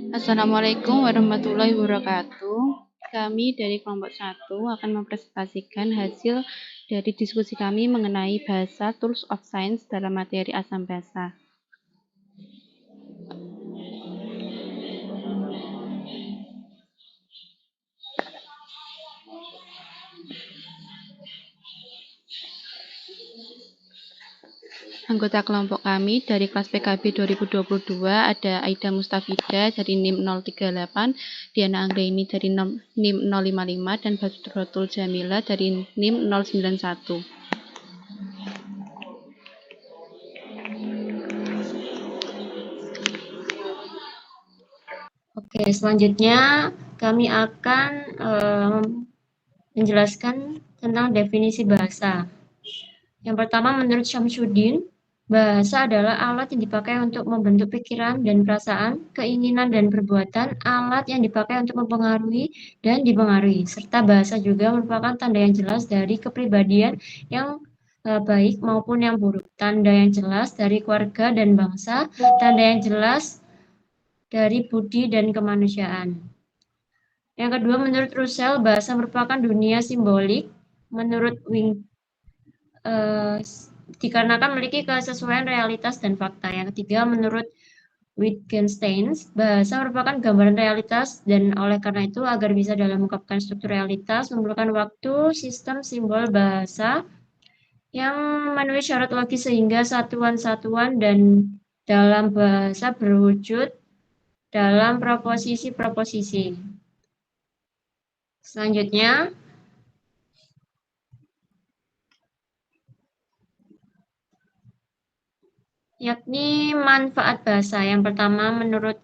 Assalamualaikum warahmatullahi wabarakatuh. Kami dari kelompok 1 akan mempresentasikan hasil dari diskusi kami mengenai bahasa Tools of Science dalam materi asam basa. Anggota kelompok kami dari kelas PKB 2022 ada Aida Mustafida dari NIM 038, Diana Anggraini dari NIM 055, dan Badrotul Jamila dari NIM 091. Oke, selanjutnya kami akan menjelaskan tentang definisi bahasa. Yang pertama, menurut Syamsuddin, bahasa adalah alat yang dipakai untuk membentuk pikiran dan perasaan, keinginan dan perbuatan, alat yang dipakai untuk mempengaruhi dan dipengaruhi, serta bahasa juga merupakan tanda yang jelas dari kepribadian yang baik maupun yang buruk, tanda yang jelas dari keluarga dan bangsa, tanda yang jelas dari budi dan kemanusiaan. Yang kedua, menurut Russell, bahasa merupakan dunia simbolik. Menurut Wing, dikarenakan memiliki kesesuaian realitas dan fakta. Yang ketiga, menurut Wittgenstein, bahasa merupakan gambaran realitas dan oleh karena itu agar bisa dalam mengungkapkan struktur realitas memerlukan waktu, sistem, simbol, bahasa yang memenuhi syarat logis sehingga satuan-satuan dan dalam bahasa berwujud dalam proposisi-proposisi. Selanjutnya, yakni manfaat bahasa. Yang pertama, menurut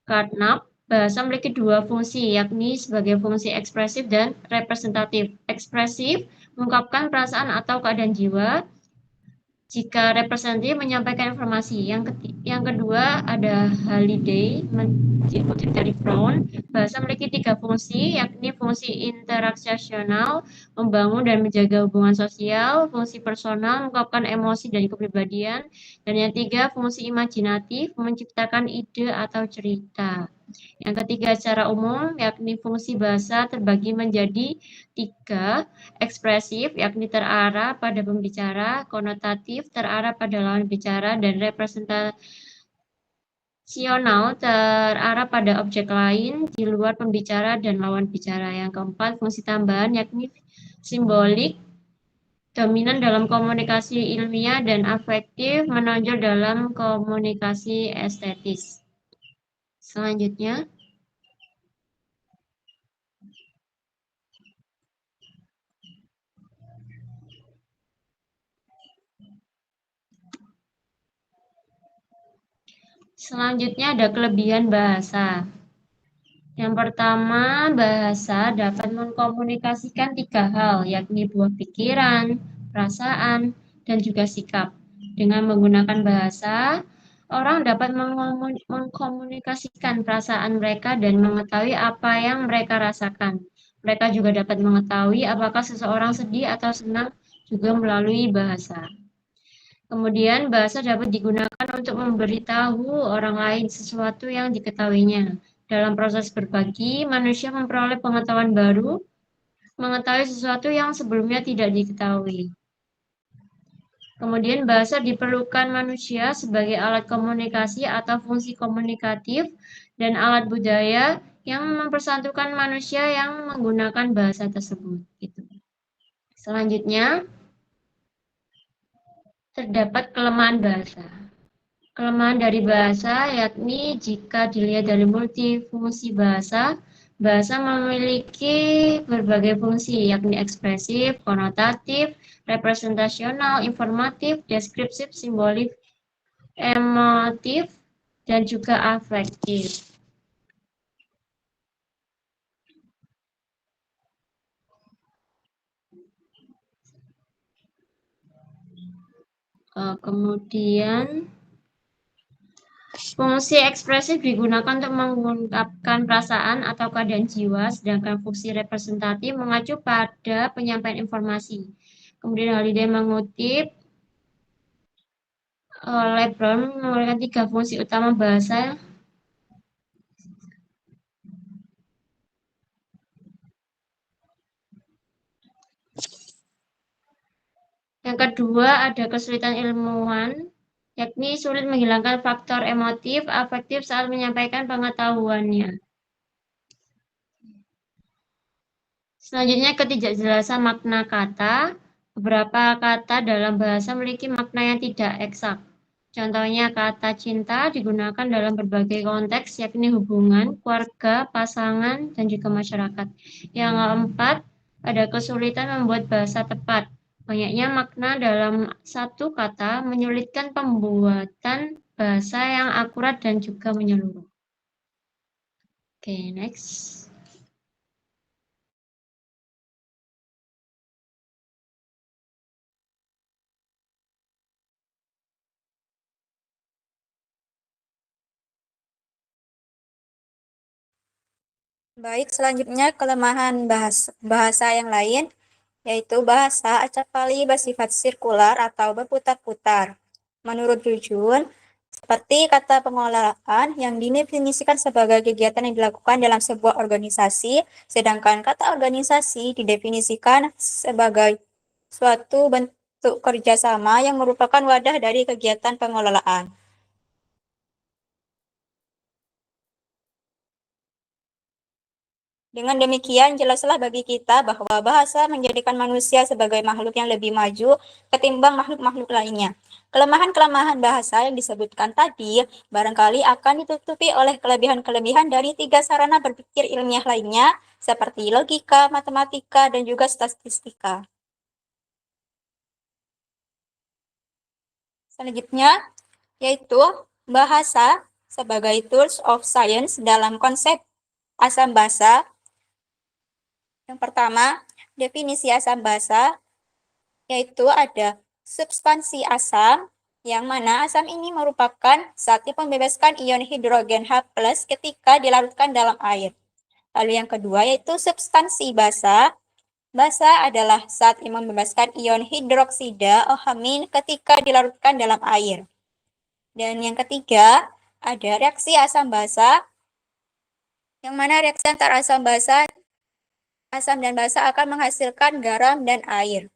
Carnap, bahasa memiliki dua fungsi, yakni sebagai fungsi ekspresif dan representatif. Ekspresif mengungkapkan perasaan atau keadaan jiwa, jika representatif menyampaikan informasi. Yang kedua ada Halliday, dikutip dari Brown, bahasa memiliki tiga fungsi, yakni fungsi interaksional, membangun dan menjaga hubungan sosial, fungsi personal, mengungkapkan emosi dan kepribadian, dan yang tiga fungsi imajinatif, menciptakan ide atau cerita. Yang ketiga secara umum, yakni fungsi bahasa terbagi menjadi tiga, ekspresif, yakni terarah pada pembicara, konotatif, terarah pada lawan bicara, dan representasional, terarah pada objek lain di luar pembicara dan lawan bicara. Yang keempat, fungsi tambahan, yakni simbolik, dominan dalam komunikasi ilmiah dan afektif, menonjol dalam komunikasi estetis. Selanjutnya, ada kelebihan bahasa. Yang pertama, bahasa dapat mengkomunikasikan tiga hal, yakni buah pikiran, perasaan, dan juga sikap. Dengan menggunakan bahasa, orang dapat mengkomunikasikan perasaan mereka dan mengetahui apa yang mereka rasakan. Mereka juga dapat mengetahui apakah seseorang sedih atau senang juga melalui bahasa. Kemudian bahasa dapat digunakan untuk memberitahu orang lain sesuatu yang diketahuinya. Dalam proses berbagi, manusia memperoleh pengetahuan baru, mengetahui sesuatu yang sebelumnya tidak diketahui. Kemudian bahasa diperlukan manusia sebagai alat komunikasi atau fungsi komunikatif dan alat budaya yang mempersatukan manusia yang menggunakan bahasa tersebut. Gitu. Selanjutnya, terdapat kelemahan bahasa. Kelemahan dari bahasa yakni jika dilihat dari multifungsi bahasa, bahasa memiliki berbagai fungsi yakni ekspresif, konotatif, representasional, informatif, deskriptif, simbolik, emotif, dan juga afektif. Kemudian fungsi ekspresif digunakan untuk mengungkapkan perasaan atau keadaan jiwa, sedangkan fungsi representatif mengacu pada penyampaian informasi. Kemudian Halliday mengutip Lebron menggunakan tiga fungsi utama bahasa, Yang kedua, ada kesulitan ilmuwan, yakni sulit menghilangkan faktor emotif, afektif saat menyampaikan pengetahuannya. Selanjutnya, ketidakjelasan makna kata. Beberapa kata dalam bahasa memiliki makna yang tidak eksak. Contohnya, kata cinta digunakan dalam berbagai konteks, yakni hubungan, keluarga, pasangan, dan juga masyarakat. Yang keempat, ada kesulitan membuat bahasa tepat. Banyaknya makna dalam satu kata menyulitkan pembuatan bahasa yang akurat dan juga menyeluruh. Oke, next. Baik, selanjutnya kelemahan bahasa yang lain, yaitu bahasa acapkali bersifat sirkular atau berputar-putar. Menurut Jujun, seperti kata pengolahan yang didefinisikan sebagai kegiatan yang dilakukan dalam sebuah organisasi, sedangkan kata organisasi didefinisikan sebagai suatu bentuk kerjasama yang merupakan wadah dari kegiatan pengelolaan. Dengan demikian, jelaslah bagi kita bahwa bahasa menjadikan manusia sebagai makhluk yang lebih maju ketimbang makhluk-makhluk lainnya. Kelemahan-kelemahan bahasa yang disebutkan tadi barangkali akan ditutupi oleh kelebihan-kelebihan dari 3 sarana berpikir ilmiah lainnya, seperti logika, matematika, dan juga statistika. Selanjutnya, yaitu bahasa sebagai tools of science dalam konsep asam basa. Yang pertama, definisi asam basa, yaitu ada substansi asam, yang mana asam ini merupakan zat yang membebaskan ion hidrogen H+ ketika dilarutkan dalam air. Lalu yang kedua yaitu substansi basa. Basa adalah zat yang membebaskan ion hidroksida OH- ketika dilarutkan dalam air. Dan yang ketiga, ada reaksi asam basa, yang mana reaksi antara asam dan basa akan menghasilkan garam dan air.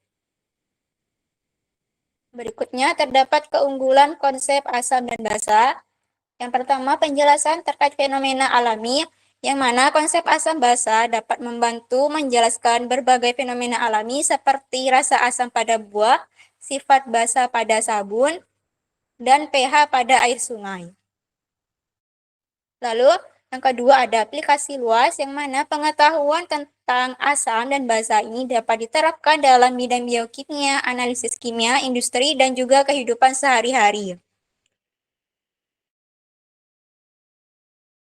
Berikutnya terdapat keunggulan konsep asam dan basa. Yang pertama, penjelasan terkait fenomena alami, yang mana konsep asam basa dapat membantu menjelaskan berbagai fenomena alami seperti rasa asam pada buah, sifat basa pada sabun, dan pH pada air sungai. Lalu, yang kedua ada aplikasi luas, yang mana pengetahuan tentang asam dan basa ini dapat diterapkan dalam bidang biokimia, analisis kimia, industri, dan juga kehidupan sehari-hari.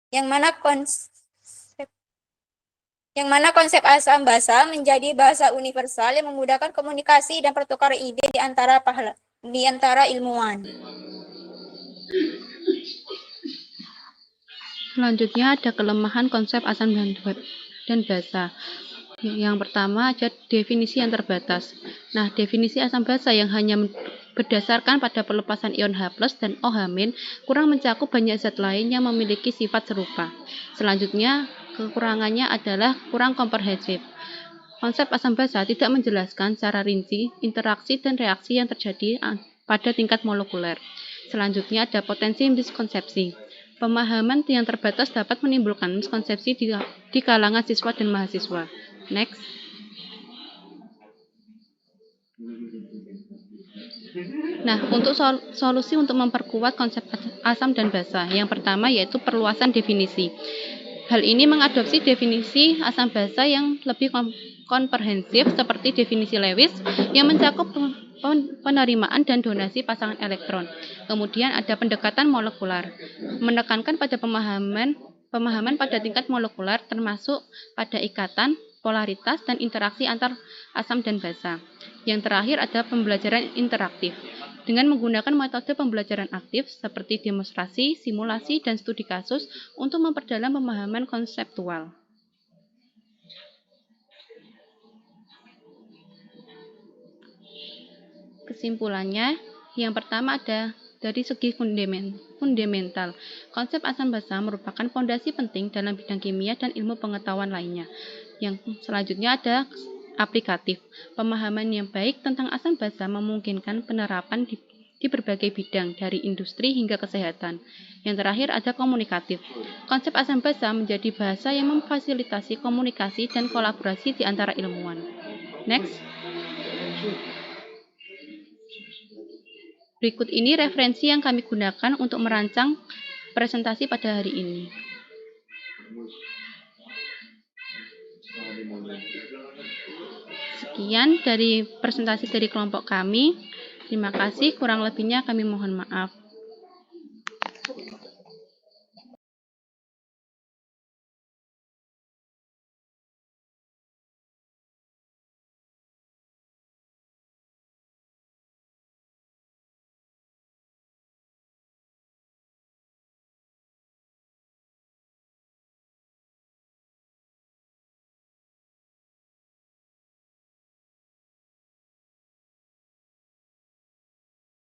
Yang mana konsep asam basa menjadi bahasa universal yang memudahkan komunikasi dan pertukaran ide di antara ilmuwan. Selanjutnya ada kelemahan konsep asam dan basa. Yang pertama ada definisi yang terbatas. Nah, definisi asam basa yang hanya berdasarkan pada pelepasan ion H+ dan OH- kurang mencakup banyak zat lain yang memiliki sifat serupa. Selanjutnya, kekurangannya adalah kurang komprehensif. Konsep asam basa tidak menjelaskan secara rinci interaksi dan reaksi yang terjadi pada tingkat molekuler. Selanjutnya ada potensi miskonsepsi. Pemahaman yang terbatas dapat menimbulkan miskonsepsi di kalangan siswa dan mahasiswa. Next. Nah, untuk solusi untuk memperkuat konsep asam dan basa, yang pertama yaitu perluasan definisi. Hal ini mengadopsi definisi asam basa yang lebih komprehensif seperti definisi Lewis yang mencakup penerimaan dan donasi pasangan elektron. Kemudian ada pendekatan molekular, menekankan pada pemahaman pada tingkat molekular termasuk pada ikatan, polaritas, dan interaksi antar asam dan basa. Yang terakhir ada pembelajaran interaktif dengan menggunakan metode pembelajaran aktif seperti demonstrasi, simulasi, dan studi kasus untuk memperdalam pemahaman konseptual. Kesimpulannya, yang pertama ada dari segi fundamental. Konsep asam basa merupakan fondasi penting dalam bidang kimia dan ilmu pengetahuan lainnya. Yang selanjutnya ada aplikatif. Pemahaman yang baik tentang asam basa memungkinkan penerapan di berbagai bidang, dari industri hingga kesehatan. Yang terakhir ada komunikatif. Konsep asam basa menjadi bahasa yang memfasilitasi komunikasi dan kolaborasi di antara ilmuwan. Next. Berikut ini referensi yang kami gunakan untuk merancang presentasi pada hari ini. Sekian dari presentasi dari kelompok kami. Terima kasih, kurang lebihnya kami mohon maaf.